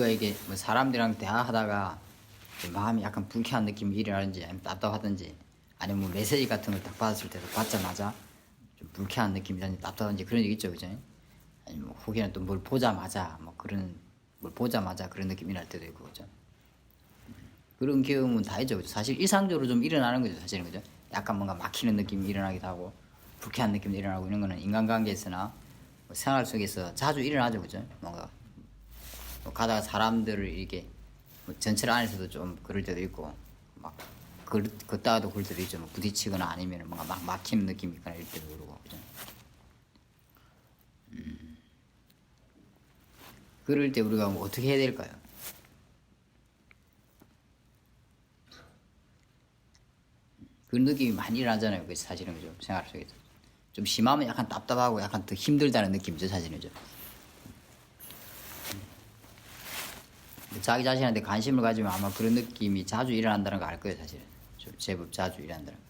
우리가 이게 뭐 사람들이랑 대화하다가 마음이 약간 불쾌한 느낌이 일어나는지 아니면 답답하든지 아니면 뭐 메시지 같은 걸 딱 받았을 때도 받자마자 좀 불쾌한 느낌이라든지 답답한지 그런 적 있죠, 그죠? 아니면 뭐 혹여나 또 뭘 보자마자 뭐 그런 뭘 보자마자 그런 느낌이 날 때도 있고, 그죠? 그런 경험은 다 있죠, 그죠? 사실 일상적으로 좀 일어나는 거죠, 사실은, 그죠? 약간 뭔가 막히는 느낌이 일어나기도 하고 불쾌한 느낌이 일어나고 이런 거는 인간관계에서나 뭐 생활 속에서 자주 일어나죠, 그죠? 뭔가 뭐 가다가 사람들을 이렇게 뭐 전철 안에서도 좀 그럴 때도 있고 막 걷다가도 그럴 때도 있죠. 뭐 부딪히거나 아니면 뭔가 막 막히는 느낌이 있거나 이럴 때도 그러고, 그죠? 그럴 때 우리가 뭐 어떻게 해야 될까요? 그 느낌이 많이 일어나잖아요, 그 사실은, 그죠? 생활 속에서 좀 심하면 약간 답답하고 약간 더 힘들다는 느낌이죠, 사실은, 그죠? 자기 자신한테 관심을 가지면 아마 그런 느낌이 자주 일어난다는 거 알 거예요, 사실은. 좀 제법 자주 일어난다는 거.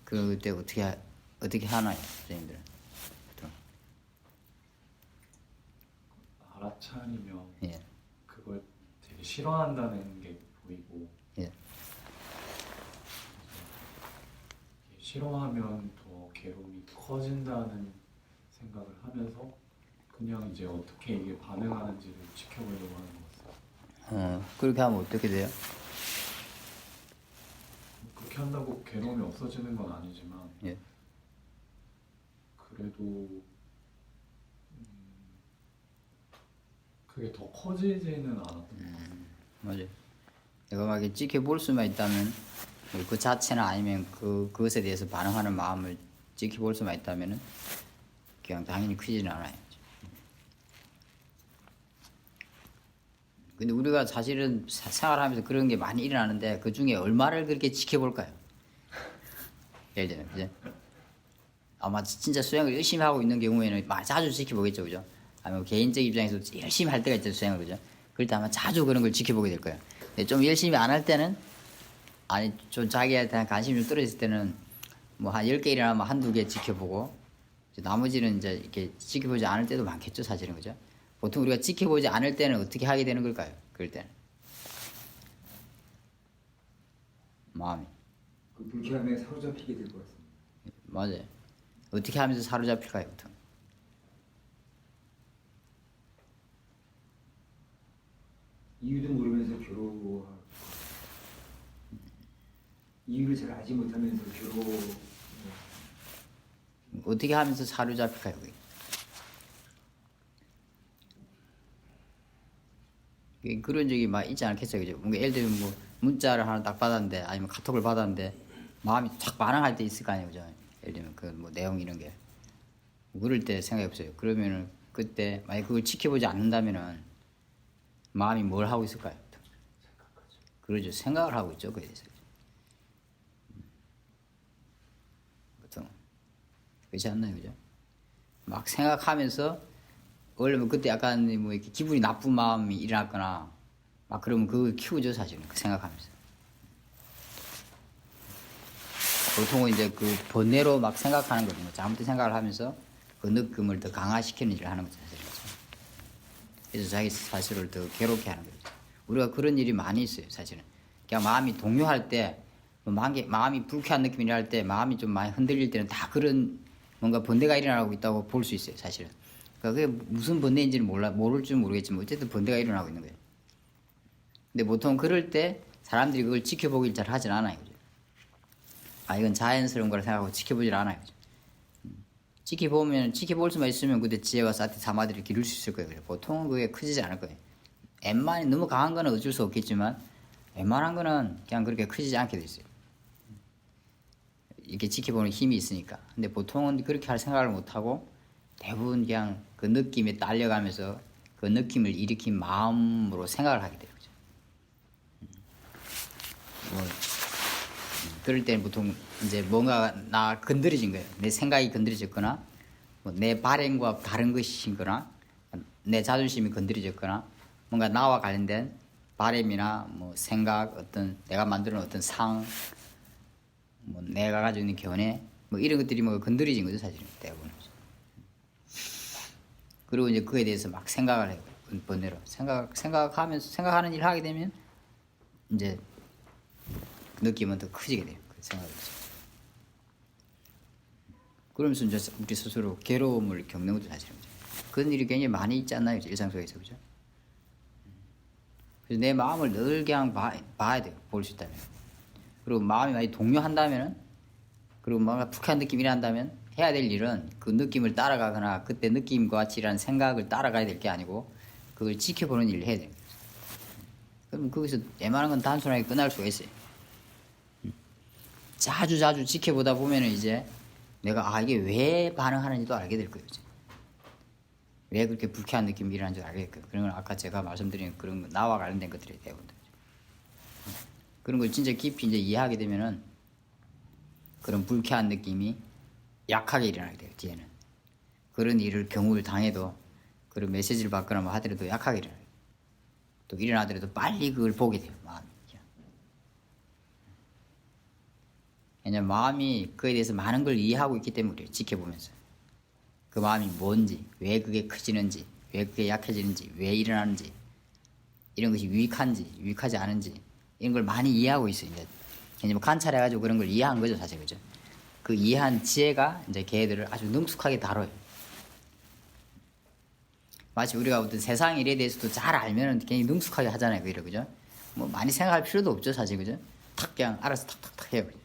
그때 어떻게 하나요, 선생님들은? 보통. 알아차리면 예, 그걸 되게 싫어한다는 게 보이고, 예. 싫어하면 더 괴로움이 커진다는 생각을 하면서 그냥 이제 어떻게 이게 반응하는지를 지켜보려고 하는 것 같아요. 그렇게 하면 어떻게 돼요? 그렇게 한다고 괴로움이 없어지는 건 아니지만 예. 그래도 그게 더 커지지는 않았던 것 같아요. 맞아요. 내가 막 이렇게 지켜볼 수만 있다면, 그 자체나 아니면 그것에 대해서 반응하는 마음을 지켜볼 수만 있다면은, 그냥 당연히 크지는 않아요. 근데 우리가 사실은 생활하면서 그런 게 많이 일어나는데, 그 중에 얼마를 그렇게 지켜볼까요? 예를 들면, 그죠? 아마 진짜 수행을 열심히 하고 있는 경우에는 자주 지켜보겠죠, 그죠? 아니면 개인적 입장에서 열심히 할 때가 있죠, 수행을, 그죠? 그럴 때 아마 자주 그런 걸 지켜보게 될 거예요. 근데 좀 열심히 안 할 때는, 아니, 좀 자기에 대한 관심이 좀 떨어질 때는, 뭐 한 10개 일어나면 한두 개 지켜보고, 이제 나머지는 이제 이렇게 지켜보지 않을 때도 많겠죠, 사실은, 그죠? 보통 우리가 지켜보지 않을 때는 어떻게 하게 되는 걸까요? 그럴 때는. 마음이. 그 불쾌함에 사로잡히게 될 것 같습니다. 맞아요. 어떻게 하면서 사로잡힐까요, 보통? 이유도 모르면서 괴로워. 이유를 잘 알지 못하면서 괴로워. 어떻게 하면서 사로잡힐까요, 그게? 그런 적이 막 있지 않겠어요, 그죠? 뭔가 예를 들면 뭐 문자를 하나 딱 받았는데, 아니면 카톡을 받았는데, 마음이 착 반응할 때 있을 거 아니에요, 그죠? 예를 들면 그 뭐 내용 이런 게. 그럴 때 생각해 보세요. 그러면은 그때 만약 그걸 지켜보지 않는다면은 마음이 뭘 하고 있을까요? 그러죠. 생각을 하고 있죠, 그에 대해서. 보통 그렇지 않나요, 그죠? 막 생각하면서 원래 뭐 그때 약간 뭐 이렇게 기분이 나쁜 마음이 일어났거나 막 그러면 그걸 키우죠, 사실은. 그 생각하면서. 보통은 이제 그 번뇌로 막 생각하는 거죠. 잘못된 생각을 하면서 그 느낌을 더 강화시키는 일을 하는 거죠, 사실은. 그래서 자기 스스로를 더 괴롭게 하는 거죠. 우리가 그런 일이 많이 있어요, 사실은. 그냥 마음이 동요할 때, 마음이 불쾌한 느낌이 날 때, 마음이 좀 많이 흔들릴 때는 다 그런 뭔가 번뇌가 일어나고 있다고 볼 수 있어요, 사실은. 그러니까 그게 무슨 번뇌인지는 모를 줄 모르겠지만 어쨌든 번뇌가 일어나고 있는 거예요. 근데 보통 그럴 때 사람들이 그걸 지켜보길 잘 하진 않아요, 그죠? 아, 이건 자연스러운 거라 생각하고 지켜보질 않아요, 그죠? 지켜볼 수만 있으면 그때 지혜와 사티 사마디를 기를 수 있을 거예요. 보통은 그게 커지지 않을 거예요. 웬만히 너무 강한 거는 어쩔 수 없겠지만 웬만한 거는 그냥 그렇게 커지지 않게 돼 있어요. 이렇게 지켜보는 힘이 있으니까. 근데 보통은 그렇게 할 생각을 못 하고 대부분 그냥 그 느낌에 딸려가면서 그 느낌을 일으킨 마음으로 생각을 하게 돼요. 그죠? 뭐, 그럴 때는 보통 이제 뭔가 나 건드려진 거예요. 내 생각이 건드려졌거나, 뭐 내 발행과 다른 것이거나, 내 자존심이 건드려졌거나, 뭔가 나와 관련된 바램이나 뭐 생각, 어떤 내가 만드는 어떤 상, 뭐 내가 가지고 있는 견해, 뭐 이런 것들이 뭐 건드려진 거죠, 사실은 대부분. 그리고 이제 그에 대해서 막 생각을 해요. 번뇌로 생각하면서 생각하는 일을 하게 되면 이제 느낌은 더 커지게 돼요. 그 생각을. 그러면서 이제 우리 스스로 괴로움을 겪는 것도 사실은 그런 일이 굉장히 많이 있지 않나요? 일상 속에서 그죠? 그래서 내 마음을 늘 그냥 봐야 돼요. 볼 수 있다면. 그리고 마음이 많이 동요한다면은 그리고 뭔가 불쾌한 느낌이 난다면 해야 될 일은 그 느낌을 따라가거나 그때 느낌과 같이 이라는 생각을 따라가야 될 게 아니고 그걸 지켜보는 일을 해야 돼요. 그럼 거기서 웬만한 건 단순하게 끝날 수가 있어요. 자주 지켜보다 보면은 이제 내가 이게 왜 반응하는지도 알게 될 거예요. 이제. 왜 그렇게 불쾌한 느낌이 일어나는 줄 알게 될 거예요. 그런 건 아까 제가 말씀드린 그런 거, 나와 관련된 것들이 대부분. 그런 걸 진짜 깊이 이제 이해하게 되면은 그런 불쾌한 느낌이 약하게 일어나게 돼요. 뒤에는. 그런 일을 경우를 당해도 그런 메시지를 받거나 뭐 하더라도 약하게 일어나요. 또 일어나더라도 빨리 그걸 보게 돼요. 마음이. 왜냐면 마음이 그에 대해서 많은 걸 이해하고 있기 때문에 지켜보면서 그 마음이 뭔지, 왜 그게 커지는지, 왜 그게 약해지는지, 왜 일어나는지 이런 것이 유익한지, 유익하지 않은지 이런 걸 많이 이해하고 있어요. 이제 왜냐면 관찰해가지고 그런 걸 이해한 거죠, 사실 그죠? 그 이해한 지혜가 이제 걔들을 아주 능숙하게 다뤄요. 마치 우리가 어떤 세상 일에 대해서도 잘 알면은 굉장히 능숙하게 하잖아요, 그죠? 뭐 많이 생각할 필요도 없죠, 사실 그죠? 탁 그냥 알아서 탁탁탁 해요. 그죠?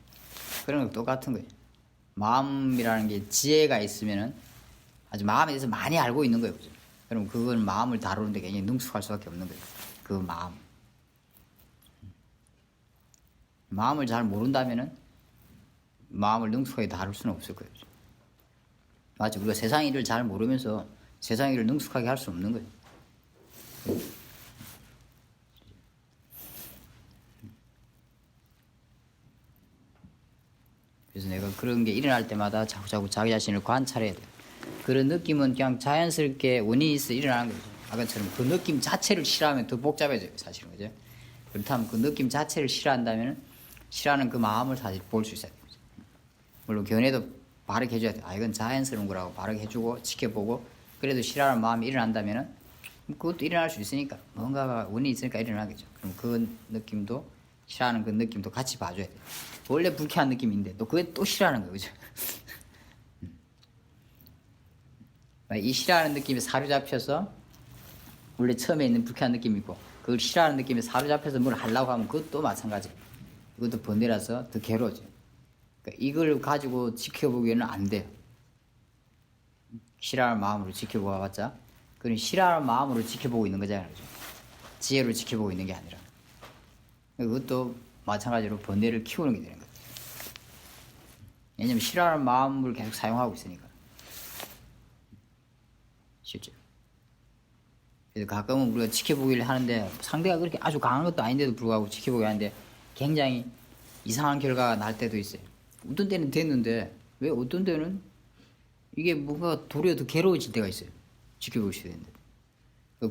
그런 거 똑같은 거예요. 마음이라는 게 지혜가 있으면은 아주 마음에 대해서 많이 알고 있는 거예요, 그죠? 그럼 그건 마음을 다루는데 굉장히 능숙할 수밖에 없는 거예요. 그 마음. 마음을 잘 모른다면은 마음을 능숙하게 다룰 수는 없을 거예요. 맞죠? 우리가 세상 일을 잘 모르면서 세상 일을 능숙하게 할 수 없는 거예요. 그래서 내가 그런 게 일어날 때마다 자꾸 자기 자신을 관찰해야 돼요. 그런 느낌은 그냥 자연스럽게 원인이 있어 일어나는 거죠. 아까처럼 그 느낌 자체를 싫어하면 더 복잡해져요, 사실은. 그죠? 그렇다면 그 느낌 자체를 싫어한다면 싫어하는 그 마음을 사실 볼 수 있어야 돼요. 물론 견해도 바르게 해줘야 돼요. 이건 자연스러운 거라고 바르게 해주고 지켜보고 그래도 싫어하는 마음이 일어난다면은 그것도 일어날 수 있으니까 뭔가가 원인이 있으니까 일어나겠죠. 그럼 그 느낌도 싫어하는 그 느낌도 같이 봐줘야 돼요. 원래 불쾌한 느낌인데 또 그게 또 싫어하는 거예요, 그죠? 이 싫어하는 느낌에 사로잡혀서 원래 처음에 있는 불쾌한 느낌이 있고 그걸 싫어하는 느낌에 사로잡혀서 뭘 하려고 하면 그것도 마찬가지예요. 이것도 번뇌라서 더 괴로워져요. 그러니까 이걸 가지고 지켜보기에는 안 돼요. 싫어하는 마음으로 지켜보아봤자 그건 싫어하는 마음으로 지켜보고 있는 거잖아요. 그죠? 지혜로 지켜보고 있는 게 아니라 그것도 마찬가지로 번뇌를 키우는 게 되는 거죠. 왜냐면 싫어하는 마음을 계속 사용하고 있으니까. 실제로. 그래서 가끔은 우리가 지켜보기를 하는데 상대가 그렇게 아주 강한 것도 아닌데도 불구하고 지켜보기 하는데 굉장히 이상한 결과가 날 때도 있어요. 어떤 때는 됐는데 왜 어떤 때는 이게 뭔가 도리어 더 괴로워질 때가 있어요. 지켜보실 때인데.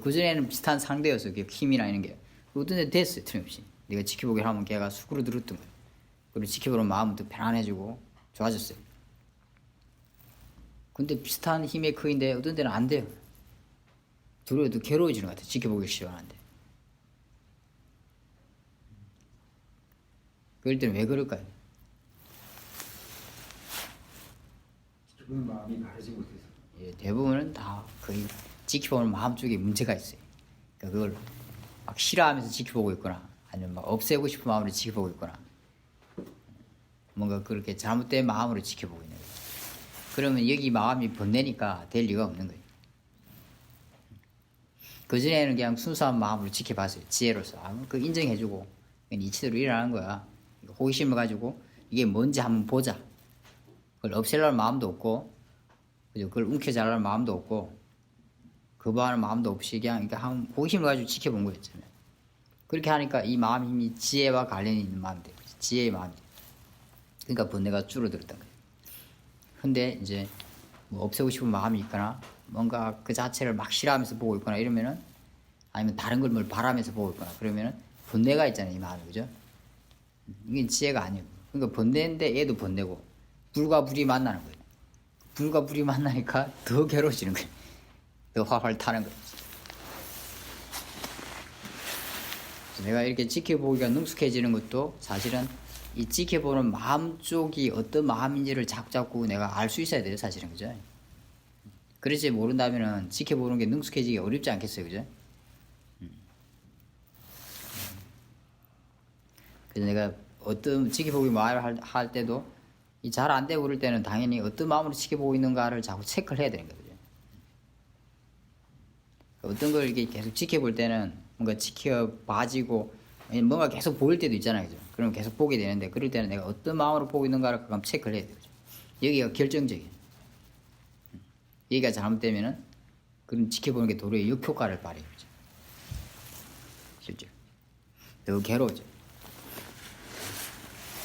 그전에는 비슷한 상대였어요. 힘이나 이런 게. 어떤 때 됐어요. 틀림없이. 내가 지켜보기를 하면 걔가 수그러들었던 거예요. 그리고 지켜보는 마음은 더 편안해지고 좋아졌어요. 근데 비슷한 힘의 크인데 어떤 때는 안 돼요. 도리어 더 괴로워지는 것 같아요. 지켜보기 싫어하는데. 그럴 때는 왜 그럴까요? 지켜보는 마음이 바르지 못해서. 예, 대부분은 다 거의 지켜보는 마음 쪽에 문제가 있어요. 그러니까 그걸 막 싫어하면서 지켜보고 있거나 아니면 막 없애고 싶은 마음으로 지켜보고 있거나 뭔가 그렇게 잘못된 마음으로 지켜보고 있는 거예요. 그러면 여기 마음이 번뇌니까 될 리가 없는 거예요. 그전에는 그냥 순수한 마음으로 지켜봤어요. 지혜로서. 그 인정해주고 이치대로 일어나는 거야. 호기심을 가지고 이게 뭔지 한번 보자. 그걸 없애려는 마음도 없고 그걸 움켜잡으려는 마음도 없고 거부하는 마음도 없이 그냥 한 호기심을 가지고 지켜본 거였잖아요. 그렇게 하니까 이 마음 힘이 지혜와 관련이 있는 마음이 돼요. 지혜의 마음이 돼요. 그러니까 번뇌가 줄어들었던 거예요. 근데 이제 뭐 없애고 싶은 마음이 있거나 뭔가 그 자체를 막 싫어하면서 보고 있거나 이러면은 아니면 다른 걸 뭘 바라면서 보고 있거나 그러면은 번뇌가 있잖아요. 이 마음이. 그죠? 이게 지혜가 아니에요. 그러니까 번뇌인데 얘도 번뇌고 불과 불이 만나는 거예요. 불과 불이 만나니까 더 괴로워지는 거예요. 더 활활 타는 거지. 내가 이렇게 지켜보기가 능숙해지는 것도 사실은 이 지켜보는 마음 쪽이 어떤 마음인지를 자꾸 내가 알 수 있어야 돼요, 사실은. 그죠? 그렇지 모른다면은 지켜보는 게 능숙해지기 어렵지 않겠어요, 그죠? 그래서 내가 어떤 지켜보기 말을 할 때도 이 잘 안 되고 그럴 때는 당연히 어떤 마음으로 지켜보고 있는가를 자꾸 체크를 해야 되는 거죠. 어떤 걸 이렇게 계속 지켜볼 때는 뭔가 지켜봐지고 뭔가 계속 보일 때도 있잖아요, 그죠? 그럼 계속 보게 되는데 그럴 때는 내가 어떤 마음으로 보고 있는가를 가끔 체크를 해야 되죠. 여기가 결정적이에요. 여기가 잘못되면은 그런 지켜보는 게 도리어 역효과를 발휘해요. 실제로 더 괴로워져.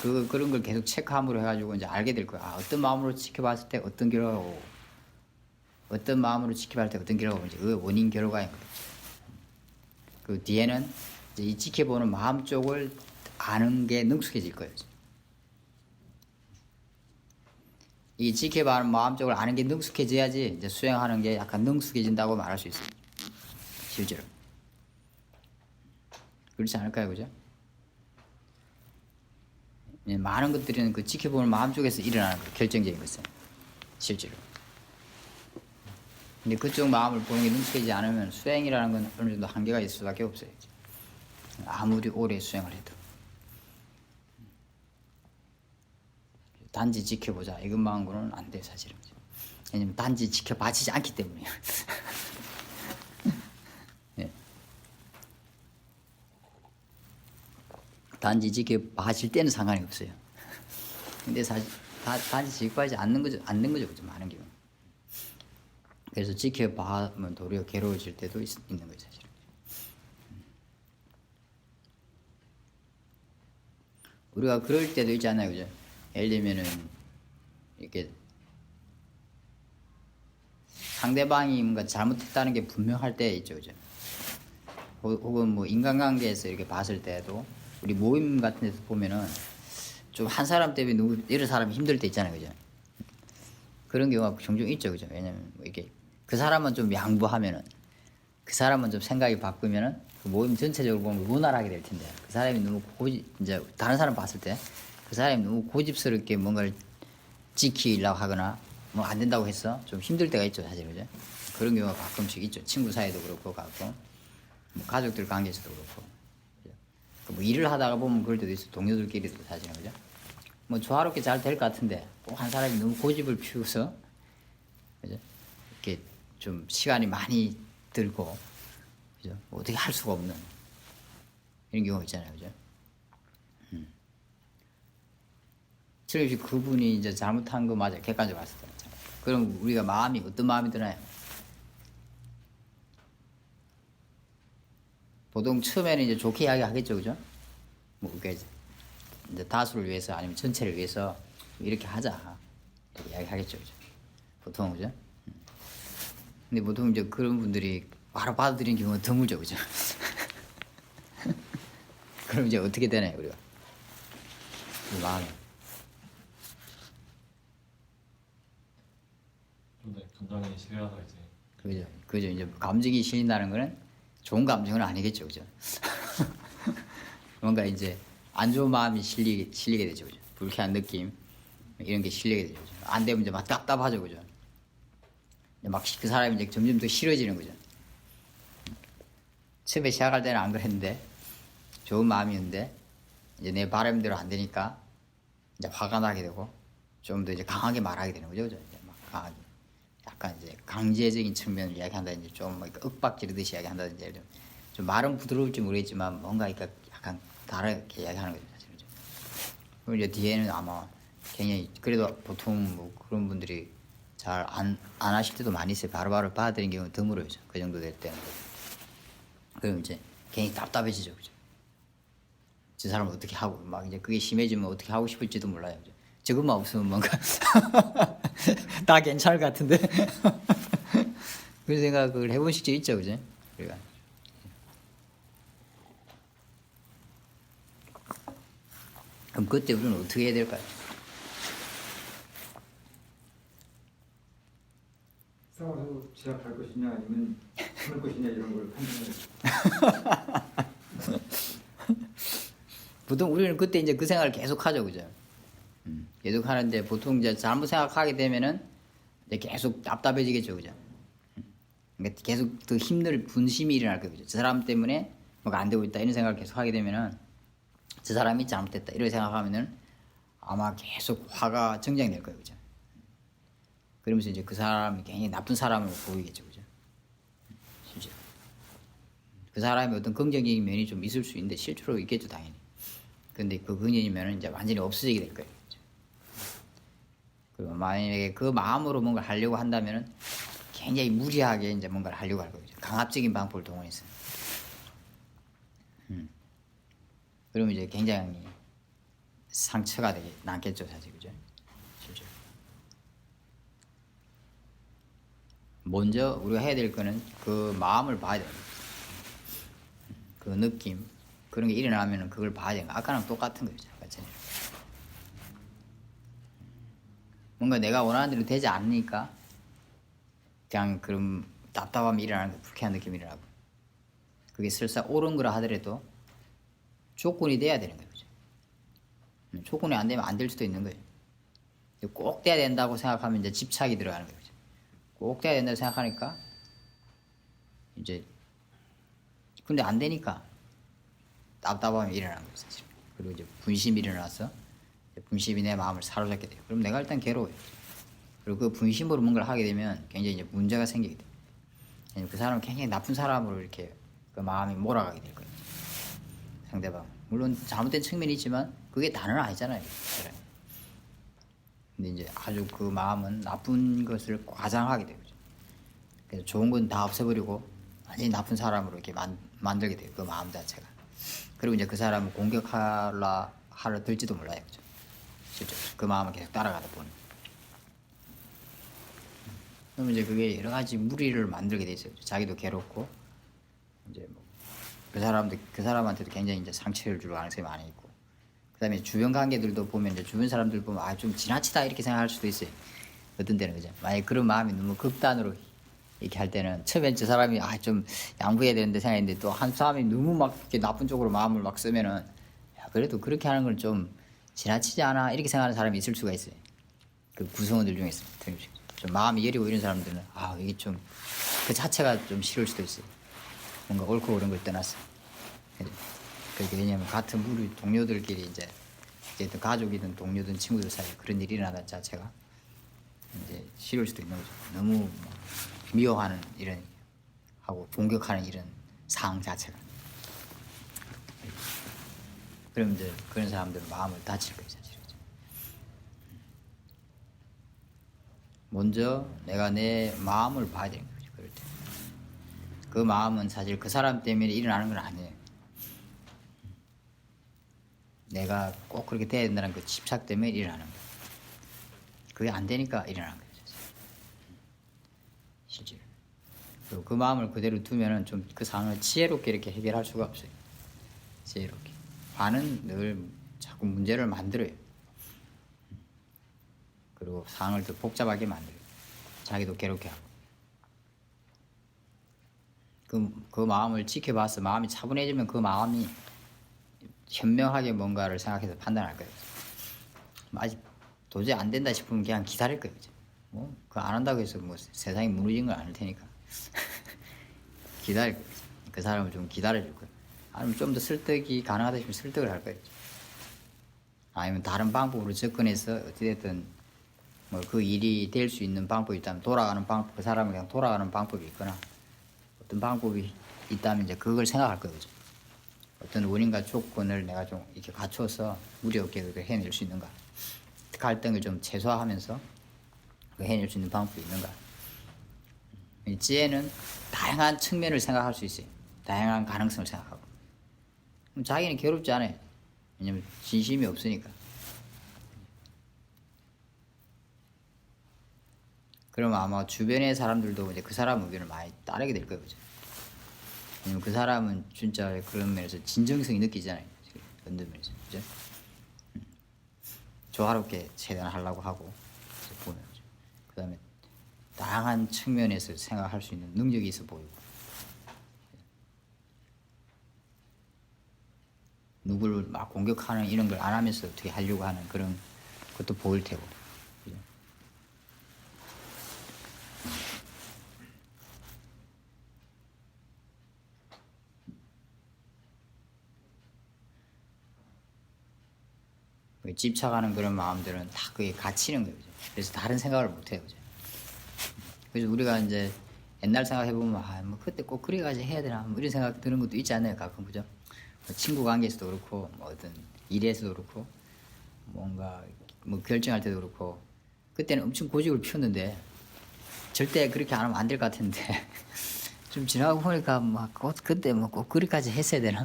그런 걸 계속 체크함으로 해가지고 이제 알게 될 거야. 아, 어떤 마음으로 지켜봤을 때 어떤 결과가 오고, 어떤 마음으로 지켜봤을 때 어떤 결과가 오는지 그 원인 결과인 거죠. 그 뒤에는 이제 이 지켜보는 마음 쪽을 아는 게 능숙해질 거예요. 이 지켜보는 마음 쪽을 아는 게 능숙해져야지 이제 수행하는 게 약간 능숙해진다고 말할 수 있어요. 실제로. 그렇지 않을까요, 그죠? 많은 것들은 그 지켜보는 마음 쪽에서 일어나는 거예요. 결정적인 것은 실제로. 근데 그쪽 마음을 보는 게 능숙해지지 않으면 수행이라는 건 어느 정도 한계가 있을 수밖에 없어요. 아무리 오래 수행을 해도. 단지 지켜보자 이것만으로는 안 돼요, 사실은. 왜냐면 단지 지켜봐지지 않기 때문이에요. 네. 단지 지켜봐질 때는 상관이 없어요. 근데 사실 단지 지켜봐지 않는 거죠, 그죠? 많은 경우. 그래서 지켜봐면 도리어 괴로워질 때도 있는 거죠, 사실은. 우리가 그럴 때도 있잖아요, 그죠? 예를 들면은 이렇게 상대방이 뭔가 잘못했다는 게 분명할 때 있죠, 그죠? 혹은 뭐 인간관계에서 이렇게 봤을 때도 우리 모임 같은 데서 보면은 좀 한 사람 때문에 누구 여러 사람이 힘들 때 있잖아요, 그죠? 그런 경우가 종종 있죠, 그죠? 왜냐면 뭐 이게 그 사람은 좀 양보하면은 그 사람은 좀 생각이 바꾸면은 그 모임 전체적으로 보면 원활하게 될 텐데 그 사람이 너무 이제 다른 사람 봤을 때 그 사람이 너무 고집스럽게 뭔가를 지키려고 하거나 뭐 안 된다고 해서 좀 힘들 때가 있죠, 사실. 그죠? 그런 경우가 가끔씩 있죠. 친구 사이도 그렇고 가끔 뭐 가족들 관계에서도 그렇고. 뭐 일을 하다가 보면 그럴 때도 있어. 동료들끼리도 사실은. 그죠? 뭐 조화롭게 잘 될 것 같은데 꼭 한 사람이 너무 고집을 피워서 그죠? 이렇게 좀 시간이 많이 들고 그죠? 뭐 어떻게 할 수가 없는 이런 경우가 있잖아요, 그죠? 틀림없이 그분이 이제 잘못한 거 맞아요. 객관적으로 봤을 때. 그럼 우리가 마음이 어떤 마음이 드나요? 보통 처음에는 이제 좋게 이야기하겠죠, 그죠? 뭐 이게 이제 다수를 위해서 아니면 전체를 위해서 이렇게 하자 이렇게 이야기하겠죠, 그죠? 보통 그죠? 근데 보통 이제 그런 분들이 바로 받아들이는 경우가 드물죠, 그죠? 그럼 이제 어떻게 되나요, 우리가? 이 마음이. 네, 감정이 실려서 이제 그죠. 이제 감정이 실린다는 거는 좋은 감정은 아니겠죠, 그죠? 뭔가 이제 안 좋은 마음이 실리게 되죠, 그죠? 불쾌한 느낌 이런 게 실리게 되죠, 그죠? 안 되면 이제 막 답답하죠, 그죠? 막 그 사람이 이제 점점 더 싫어지는 거죠. 처음에 시작할 때는 안 그랬는데 좋은 마음이었는데 이제 내 바람대로 안 되니까 이제 화가 나게 되고 좀 더 이제 강하게 말하게 되는 거죠, 그죠? 이제 막 강하게. 약간 이제 강제적인 측면을 이야기한다든지 좀 뭐 윽박 지르듯이 이야기한다든지 좀 말은 부드러울지 모르겠지만 뭔가 약간 다르게 이야기하는 거죠, 사실. 그럼 이제 뒤에는 아마 굉장히 그래도 보통 뭐 그런 분들이 잘 안 하실 때도 많이 있어요. 바로바로 받아들이는 경우는 드물어요, 그 정도 될 때는. 그럼 이제 굉장히 답답해지죠, 그죠? 저 사람은 어떻게 하고 막 이제 그게 심해지면 어떻게 하고 싶을지도 몰라요, 그죠? 저것만 없으면 뭔가 다 괜찮을 것 같은데 그런 생각을 해본 시절 있죠, 그죠? 우리가. 그럼 그때 우리는 어떻게 해야 될까요? 싸워서 시작할 것이냐 아니면 참을 것이냐 이런 걸 판단해요. 보통 우리는 그때 이제 그 생각을 계속 하죠, 그죠? 계속 하는데 보통 이제 잘못 생각하게 되면은 이제 계속 답답해지겠죠, 그죠? 그러니까 계속 더 힘들 분심이 일어날 거예요, 그죠? 저 사람 때문에 뭐가 안 되고 있다 이런 생각을 계속 하게 되면은 저 사람이 잘못됐다 이렇게 생각하면은 아마 계속 화가 정장될 거예요, 그죠? 그러면서 이제 그 사람이 굉장히 나쁜 사람으로 보이겠죠, 그죠? 실제로 그 사람이 어떤 긍정적인 면이 좀 있을 수 있는데 실제로 있겠죠, 당연히. 근데 그 근현이면은 이제 완전히 없어지게 될 거예요. 그죠? 그리고 만약에 그 마음으로 뭔가를 하려고 한다면은 굉장히 무리하게 이제 뭔가를 하려고 할 거죠. 강압적인 방법을 동원해서. 그러면 이제 굉장히 상처가 되게 남겠죠, 사실, 그죠? 실제로. 먼저 우리가 해야 될 거는 그 마음을 봐야 돼요. 그 느낌, 그런 게 일어나면은 그걸 봐야 돼요. 아까랑 똑같은 거죠, 마찬가지로. 뭔가 내가 원하는 대로 되지 않으니까 그냥 그런 답답함이 일어나는 거, 불쾌한 느낌이 일어나고, 그게 설사 옳은 거라 하더라도 조건이 돼야 되는 거예요. 조건이 안 되면 안 될 수도 있는 거예요. 꼭 돼야 된다고 생각하면 이제 집착이 들어가는 거예요. 꼭 돼야 된다고 생각하니까 이제 근데 안 되니까 답답함이 일어나는 거예요, 사실. 그리고 이제 분심이 일어나서 분심이 내 마음을 사로잡게 돼요. 그럼 내가 일단 괴로워요. 그리고 그 분심으로 뭔가를 하게 되면 굉장히 이제 문제가 생기게 돼요. 그 사람은 굉장히 나쁜 사람으로 이렇게 그 마음이 몰아가게 될 거예요. 상대방. 물론 잘못된 측면이 있지만 그게 다는 아니잖아요. 근데 이제 아주 그 마음은 나쁜 것을 과장하게 되죠. 그래서 좋은 건 다 없애버리고 완전히 나쁜 사람으로 이렇게 만들게 돼요. 그 마음 자체가. 그리고 이제 그 사람을 공격하려 들지도 몰라요. 그죠? 실제로 그 마음을 계속 따라가다 보니. 그러면 이제 그게 여러 가지 무리를 만들게 돼 있어요. 자기도 괴롭고 이제 뭐 그 사람한테도 굉장히 이제 상처를 줄 가능성이 많이 있고, 그다음에 주변 관계들도 보면 이제 주변 사람들 보면 아 좀 지나치다 이렇게 생각할 수도 있어요. 어떤 때는 그죠. 만약 그런 마음이 너무 극단으로 이렇게 할 때는 처음엔 저 사람이 아 좀 양보해야 되는데 생각했는데 또 한 사람이 너무 막 이렇게 나쁜 쪽으로 마음을 막 쓰면은 야 그래도 그렇게 하는 건 좀 지나치지 않아 이렇게 생각하는 사람이 있을 수가 있어요. 그 구성원들 중에서 좀 마음이 여리고 이런 사람들은 아 이게 좀 그 자체가 좀 싫을 수도 있어요. 뭔가 옳고 그른 걸 떠났어. 그렇게 왜냐면 같은 우리 동료들끼리 이제 어쨌든 가족이든 동료든 친구들 사이에 그런 일이 일어나는 자체가 이제 싫을 수도 있는 거죠. 너무 미워하는 이런 하고 공격하는 이런 상황 자체가. 그럼 이제 그런 사람들은 마음을 다칠 거예요, 사실. 먼저 내가 내 마음을 봐야 되는 거죠. 그럴 때. 그 마음은 사실 그 사람 때문에 일어나는 건 아니에요. 내가 꼭 그렇게 돼야 된다는 그 집착 때문에 일어나는 거예요. 그게 안 되니까 일어나는 거예요. 실제로. 그리고 그 마음을 그대로 두면은 좀 그 상황을 지혜롭게 이렇게 해결할 수가 없어요. 지혜롭게. 화는 늘 자꾸 문제를 만들어요. 그리고 상황을 더 복잡하게 만들어요. 자기도 괴롭게 하고. 그 마음을 지켜봐서 마음이 차분해지면 그 마음이 현명하게 뭔가를 생각해서 판단할 거예요. 아직 도저히 안 된다 싶으면 그냥 기다릴 거예요. 뭐, 그거 안 한다고 해서 뭐 세상이 무너진 건 아닐 테니까. 기다릴 거예요. 그 사람을 좀 기다려줄 거예요. 아니면 좀 더 설득이 가능하다 싶으면 설득을 할 거예요. 아니면 다른 방법으로 접근해서 어찌됐든 뭐 그 일이 될 수 있는 방법이 있다면 돌아가는 방법, 그 사람을 그냥 돌아가는 방법이 있거나 어떤 방법이 있다면 이제 그걸 생각할 거예요. 어떤 원인과 조건을 내가 좀 이렇게 갖춰서 무리 없게 그걸 해낼 수 있는가. 갈등을 좀 최소화하면서 해낼 수 있는 방법이 있는가. 지혜는 다양한 측면을 생각할 수 있어요. 다양한 가능성을 생각하고. 자기는 괴롭지 않아요. 왜냐면 진심이 없으니까. 그러면 아마 주변의 사람들도 이제 그 사람 의견을 많이 따르게 될 거예요. 그죠? 왜냐면 그 사람은 진짜 그런 면에서 진정성이 느끼잖아요. 어떤 면에서. 그죠? 조화롭게 최대한 하려고 하고, 보면. 그 다음에 다양한 측면에서 생각할 수 있는 능력이 있어 보이고 누구를 막 공격하는 이런 걸 안 하면서 어떻게 하려고 하는 그런 것도 보일 테고. 그죠? 집착하는 그런 마음들은 다 그게 갇히는 거죠. 그래서 다른 생각을 못 해요. 그죠? 그래서 우리가 이제 옛날 생각해보면 뭐 그때 꼭 그래가지고 해야 되나 뭐 이런 생각 드는 것도 있지 않나요? 가끔. 그죠? 뭐 친구 관계에서도 그렇고 뭐 어떤 일에서도 그렇고 뭔가 뭐 결정할 때도 그렇고 그때는 엄청 고집을 피웠는데 절대 그렇게 안 하면 안 될 것 같은데 좀 지나고 보니까 막 그때 뭐 꼭 그렇게까지 했어야 되나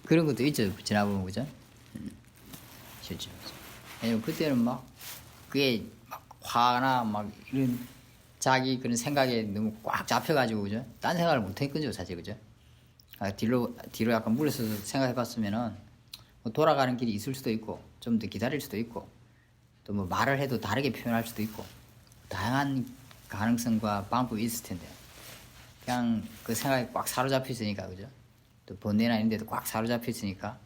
그런 것도 있죠. 지나보면. 그죠? 실제로. 왜냐면 그때는 막 그게 막 화나 막 이런 자기 그런 생각에 너무 꽉 잡혀가지고. 그죠? 딴 생각을 못 했거든요 사실. 그죠? 뒤로 약간 물러서서 생각해봤으면은 뭐 돌아가는 길이 있을 수도 있고 좀 더 기다릴 수도 있고 또 뭐 말을 해도 다르게 표현할 수도 있고 다양한 가능성과 방법이 있을 텐데 그냥 그 생각에 꽉 사로잡혀 있으니까. 그죠? 또 번뇌나 이런 데도 꽉 사로잡혀 있으니까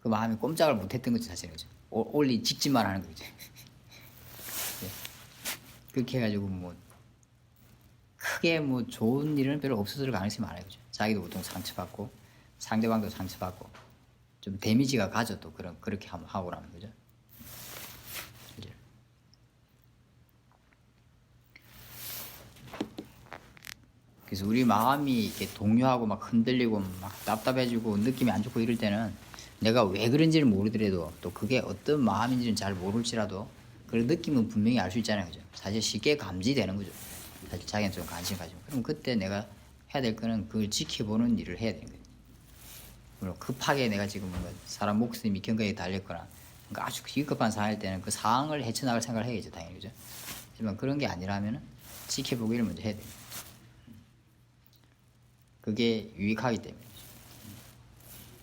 그 마음이 꼼짝을 못 했던 거죠 사실은. 그죠? 올리 직진만 하는 거죠. 네. 그렇게 해가지고 뭐 크게 뭐 좋은 일은 별로 없었을 가능성이 많아요. 그죠? 자기도 보통 상처받고 상대방도 상처받고 좀 데미지가 가죠. 또 그렇게 하고 나면. 그죠? 실제로. 그래서 우리 마음이 이렇게 동요하고 막 흔들리고 막 답답해지고 느낌이 안 좋고 이럴 때는 내가 왜 그런지를 모르더라도 또 그게 어떤 마음인지는 잘 모를지라도 그런 느낌은 분명히 알 수 있잖아요. 그죠? 사실 쉽게 감지되는 거죠. 사실 자기는 좀 관심 가지고. 그럼 그때 내가 해야 될 거는 그걸 지켜보는 일을 해야 되는 거예요. 물론 급하게 내가 지금 뭔가 사람 목숨이 경각에 달렸거나 그러니까 아주 기급한 상황일 때는 그 상황을 헤쳐나갈 생각을 해야죠. 당연히. 그죠? 하지만 그런 게 아니라면 지켜보기를 먼저 해야 돼요. 그게 유익하기 때문이죠.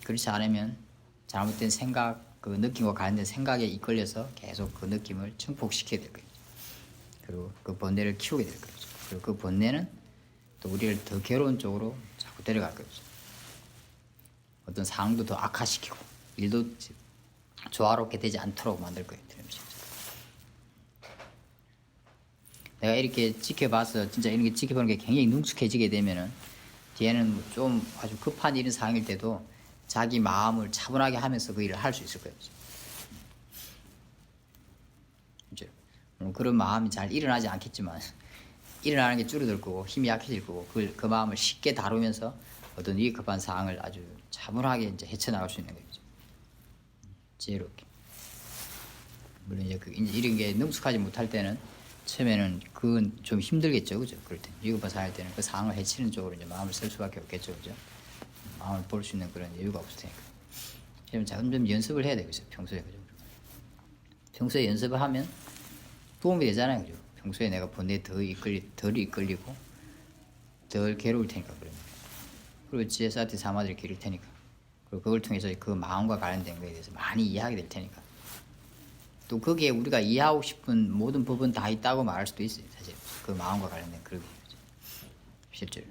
그렇지 않으면 잘못된 생각, 그 느낌과 관련된 생각에 이끌려서 계속 그 느낌을 증폭시켜야 될 거예요. 그리고 그 번뇌를 키우게 될 거죠. 그리고 그 번뇌는 또 우리를 더 괴로운 쪽으로 자꾸 데려갈 거죠. 어떤 상황도 더 악화시키고 일도 조화롭게 되지 않도록 만들 거예요. 내가 이렇게 지켜봐서 진짜 이런 게 지켜보는 게 굉장히 능숙해지게 되면은 뒤에는 좀 아주 급한 이런 상황일 때도 자기 마음을 차분하게 하면서 그 일을 할 수 있을 거예요. 그런 마음이 잘 일어나지 않겠지만 일어나는 게 줄어들 거고 힘이 약해질 거고 그 마음을 쉽게 다루면서 어떤 이 급한 상황을 아주 차분하게 이제 헤쳐나갈 수 있는 거죠. 지혜롭게. 물론 이제 이런 게 능숙하지 못할 때는 처음에는 그건 좀 힘들겠죠. 그죠? 그럴 때 위급한 상황일 때는 그 상황을 해치는 쪽으로 이제 마음을 쓸 수밖에 없겠죠. 그죠? 마음을 볼 수 있는 그런 여유가 없을 테니까. 그럼 점점 연습을 해야 되겠어요. 평소에. 그죠? 평소에 연습을 하면 도움이 되잖아요. 그죠? 평소에 내가 번뇌에 덜 이끌리고 덜 괴로울 테니까. 그러면. 그리고 GSRT 사마들이 기를 테니까. 그리고 그걸 통해서 그 마음과 관련된 거에 대해서 많이 이해하게 될 테니까. 또 거기에 우리가 이해하고 싶은 모든 부분 다 있다고 말할 수도 있어요. 사실 그 마음과 관련된 그런 거죠. 실제로.